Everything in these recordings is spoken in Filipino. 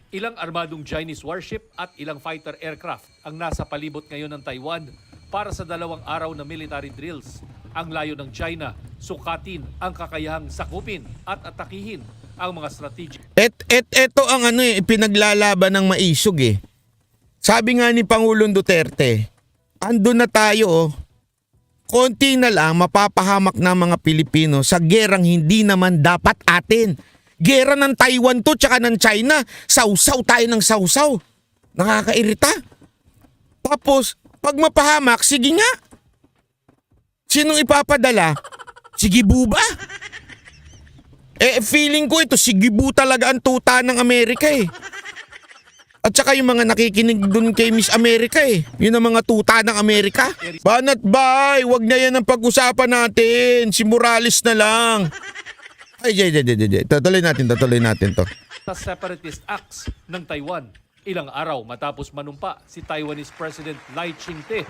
Ilang armadong Chinese warship at ilang fighter aircraft ang nasa palibot ngayon ng Taiwan para sa 2 araw na military drills. Ang layo ng China, sukatin ang kakayahang sakupin at atakihin ang mga strategic. Eto ang ipinaglalaban ng maisog eh. Sabi nga ni Pangulong Duterte, andun na tayo oh. Konti na lang mapapahamak ng mga Pilipino sa gerang hindi naman dapat atin. Gera ng Taiwan to tsaka ng China. Sausaw tayo ng sausaw. Nakakairita. Tapos, pag mapahamak, sige nga. Sinong ipapadala? Si Gibu ba? Feeling ko ito, si Gibu talaga ang tuta ng Amerika eh. At saka yung mga nakikinig dun kay Miss America eh. Yun ang mga tuta ng Amerika. Banat bay, wag na yan ang pag-usapan natin. Si Morales na lang. Ay, Tutuloy natin to. Sa separatist acts ng Taiwan. Ilang araw matapos manumpa si Taiwanese President Lai Ching-te,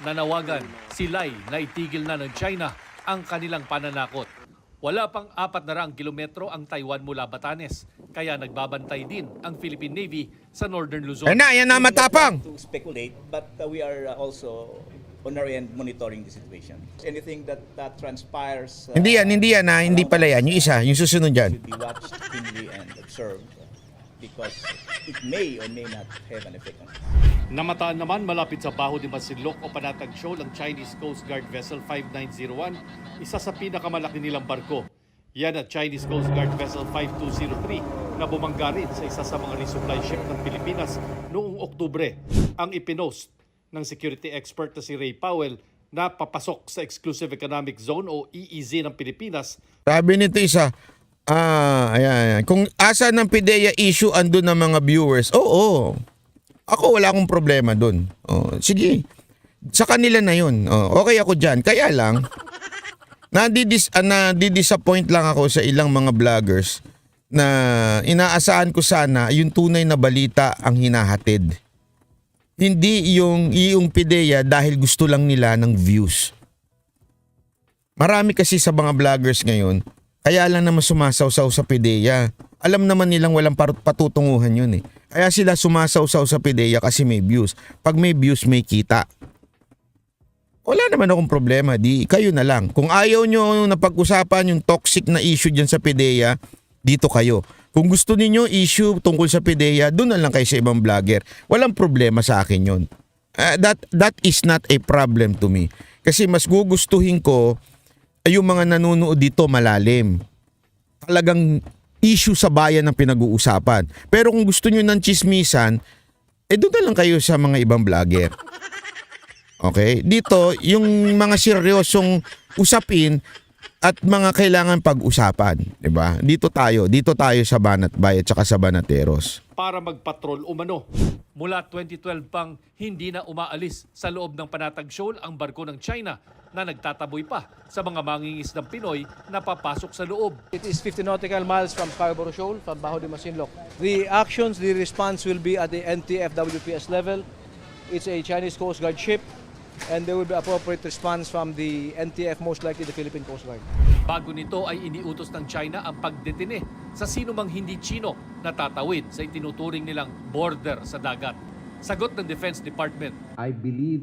nanawagan si Lai na itigil na ng China ang kanilang pananakot. Wala pang 400 kilometro ang Taiwan mula Batanes, kaya nagbabantay din ang Philippine Navy sa Northern Luzon. Yan na matapang. To speculate, but we are also on our end monitoring the situation. Anything that transpires Hindi pala yan. Yung isa, yung susunod dyan. should be watched keenly and observed because it may or may not have an effect on us. Namataan naman malapit sa Baho de Masinloc o Panatag Shoal ang Chinese Coast Guard Vessel 5901, isa sa pinakamalaki nilang barko. Yan at Chinese Coast Guard Vessel 5203 na bumangga rin sa isa sa mga resupply ship ng Pilipinas noong Oktubre. Ang ipinost ng security expert na si Ray Powell na papasok sa Exclusive Economic Zone o EEZ ng Pilipinas. Sabi nito isa, ayan. Kung asa ng PIDEA issue andun ng mga viewers, oo. Ako wala akong problema dun. Oh, sige. Sa kanila na yun. Oh, okay ako dyan. Kaya lang, nadidisappoint lang ako sa ilang mga vloggers na inaasahan ko sana yung tunay na balita ang hinahatid. Hindi yung PIDEA dahil gusto lang nila ng views. Marami kasi sa mga vloggers ngayon, kaya lang naman sumasawsaw sa PIDEA. Alam naman nilang walang patutunguhan yun eh. Kaya sila sumasawsaw sa PIDEA kasi may views. Pag may views, may kita. Wala naman akong problema. Di kayo na lang. Kung ayaw nyo na pag-usapan yung toxic na issue dyan sa PIDEA, dito kayo. Kung gusto niyo issue tungkol sa PIDEA, doon na lang kayo sa ibang vlogger. Walang problema sa akin yun. That is not a problem to me. Kasi mas gugustuhin ko ay yung mga nanonood dito malalim. Talagang issue sa bayan ang pinag-uusapan. Pero kung gusto nyo ng chismisan, doon na lang kayo sa mga ibang vlogger. Okay? Dito, yung mga seryosong usapin at mga kailangan pag-usapan. Diba? Dito tayo sa Banat Bay at saka sa Banateros. Para magpatrol umano. Mula 2012 pang hindi na umaalis sa loob ng Panatag Shoal ang barko ng China na nagtataboy pa sa mga mangingisdang Pinoy na papasok sa loob. It is 50 nautical miles from Scarborough Shoal, from Baho de Masinloc. The actions, the response will be at the NTF-WPS level. It's a Chinese Coast Guard ship, and there will be appropriate response from the NTF, most likely the Philippine Coast Guard. Bago nito ay iniutos ng China ang pagdetine sa sino mang hindi Chino na tatawid sa itinuturing nilang border sa dagat. Sagot ng Defense Department. I believe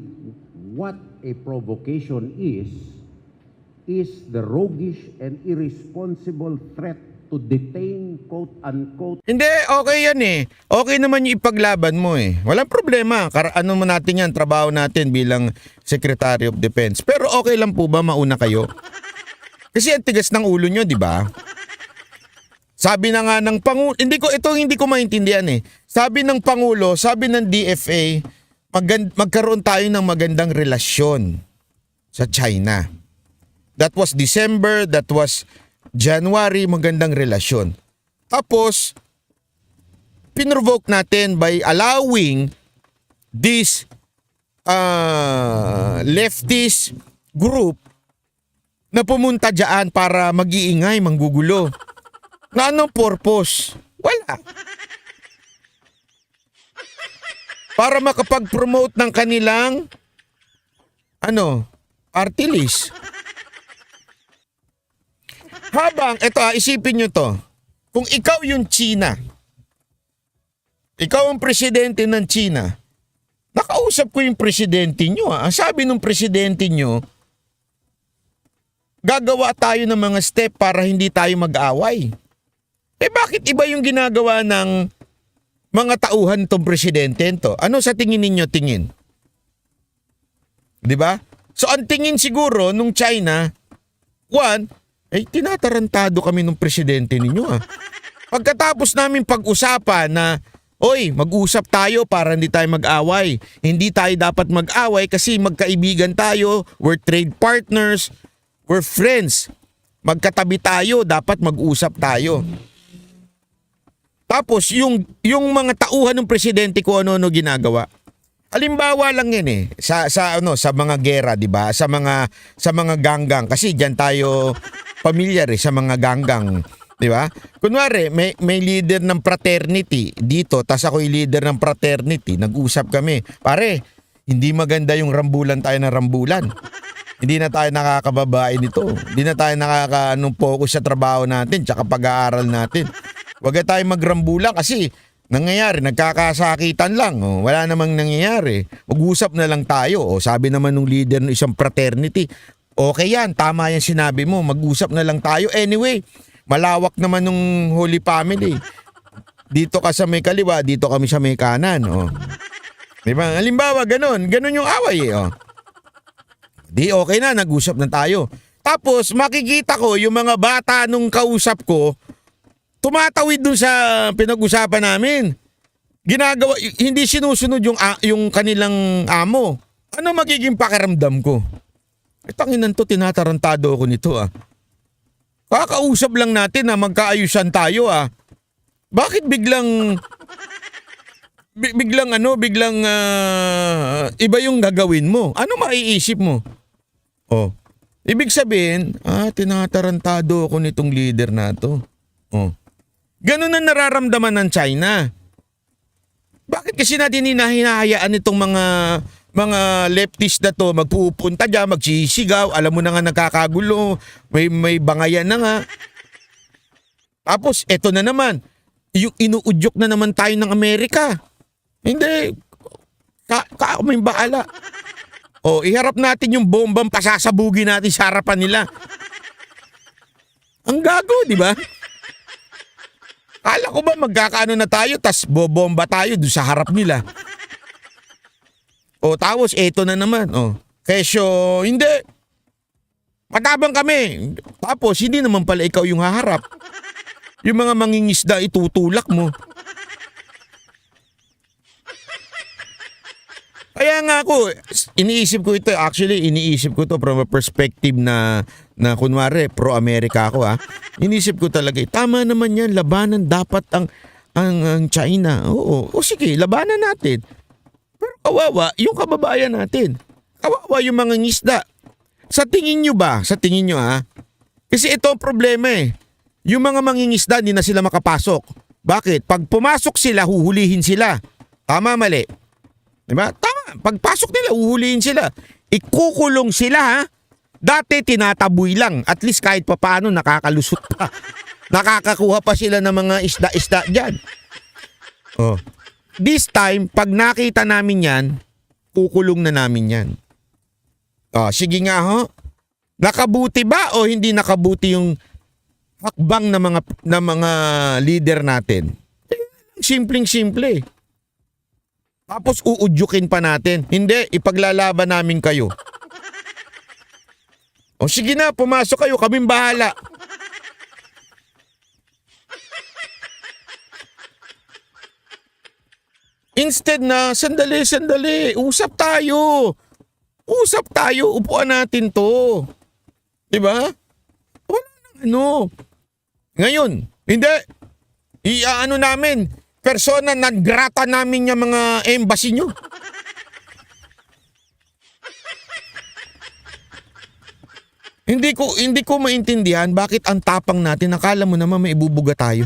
what a provocation is the roguish and irresponsible threat to detain, quote-unquote. Hindi, okay yan eh. Okay naman yung ipaglaban mo eh. Walang problema. Ano mo natin yan, trabaho natin bilang Secretary of Defense. Pero okay lang po ba mauna kayo? Kasi ang tigas ng ulo nyo, di ba? Sabi na nga ng Pangulo, hindi ko maintindihan eh. Sabi ng Pangulo, sabi ng DFA, magkaroon tayo ng magandang relasyon sa China. That was December, that was January, magandang relasyon. Tapos, pinrovoke natin by allowing this leftist group na pumunta dyan para mag-iingay, manggugulo. Na anong purpose? Wala. Para makapag-promote ng kanilang party list. Habang, isipin nyo to, kung ikaw yung China, ikaw ang presidente ng China. Nakausap ko yung presidente nyo. Ang sabi ng presidente nyo, gagawa tayo ng mga step para hindi tayo mag-away. Bakit iba yung ginagawa ng mga tauhan tong presidente to? Ano sa tingin ninyo tingin? 'Di ba? So ang tingin siguro nung China, tinatarantado kami ng presidente ninyo Pagkatapos namin pag-usapan na, mag-usap tayo para hindi tayo mag-away. Hindi tayo dapat mag-away kasi magkaibigan tayo, we're trade partners, we're friends. Magkatabi tayo, dapat mag-usap tayo. Tapos yung mga tauhan ng presidente ko ano ginagawa. Halimbawa lang yan sa mga gera, 'di ba? Sa mga ganggang kasi diyan tayo pamilyar sa mga ganggang, 'di ba? Kunwari may leader ng fraternity dito, tas ako yung leader ng fraternity, nag-usap kami. Pare, hindi maganda yung rambulan tayo ng rambulan. Hindi na tayo nakakababae nito. Hindi na tayo focus sa trabaho natin tsaka pag-aaral natin. Huwag tayo magrambulan kasi nangyayari, nagkakasakitan lang. Wala namang nangyayari. Mag-usap na lang tayo. Sabi naman ng leader ng isang fraternity, okay yan, tama yan sinabi mo, mag-usap na lang tayo. Anyway, malawak naman ng Holy Family. Dito ka sa may kaliwa, dito kami sa may kanan. Diba? Halimbawa, ganun yung away Di okay na, nag-usap na tayo. Tapos makikita ko yung mga bata nung kausap ko, tumatawid dun sa pinag-usapan namin. Ginagawa, hindi sinusunod yung kanilang amo. Ano magiging pakiramdam ko? Tanginan to, tinatarantado ako nito Kakausap lang natin na magkaayusan tayo Bakit biglang iba yung gagawin mo? Ano maiisip mo? Ibig sabihin, tinatarantado ako nitong leader na to. Ganun ang nararamdaman ng China. Bakit kasi natin hinahayaan itong mga leftist na to magpupunta dyan, magsisigaw, alam mo na nga nakakagulo, may bangayan na nga. Tapos eto na naman, yung inuudyok na naman tayo ng Amerika. Hindi, may baala. Iharap natin yung bombang pasasabugin natin sa harapan nila. Ang gago, di ba? Kala ko ba magkakaano na tayo tas bobomba tayo doon sa harap nila. Tapos eto na naman. Kesyo, hindi. Matabang kami. Tapos hindi naman pala ikaw yung haharap. Yung mga mangingisda itutulak mo. Kaya nga ako, iniisip ko to from a perspective na kunwari pro-America ako Iniisip ko talaga, tama naman yan, labanan dapat ang China. Sige, labanan natin. Pero kawawa yung kababayan natin. Kawawa yung mga ngisda. Sa tingin nyo kasi ito ang problema Yung mga mangingisda, hindi na sila makapasok. Bakit? Pag pumasok sila, huhulihin sila. Tama, mali? Diba? Tama. Pagpasok nila, huhulihin sila. Ikukulong sila Dati tinataboy lang. At least kahit papaano nakakalusot pa. Nakakakuha pa sila ng mga isda-isda dyan. This time, pag nakita namin yan, kukulong na namin yan. Sige nga Nakabuti ba o hindi nakabuti yung hakbang na mga leader natin? Simpleng-simple. Tapos uudyukin pa natin. Hindi, ipaglalaban namin kayo. Sige na, pumasok kayo, kaming bahala. Instead na, sandali, usap tayo, upuan natin to. Diba? Wala nang Ngayon, hindi, namin, persona non grata namin yung mga embassy nyo. Hindi ko maintindihan bakit ang tapang natin, akala mo naman may ibubuga tayo.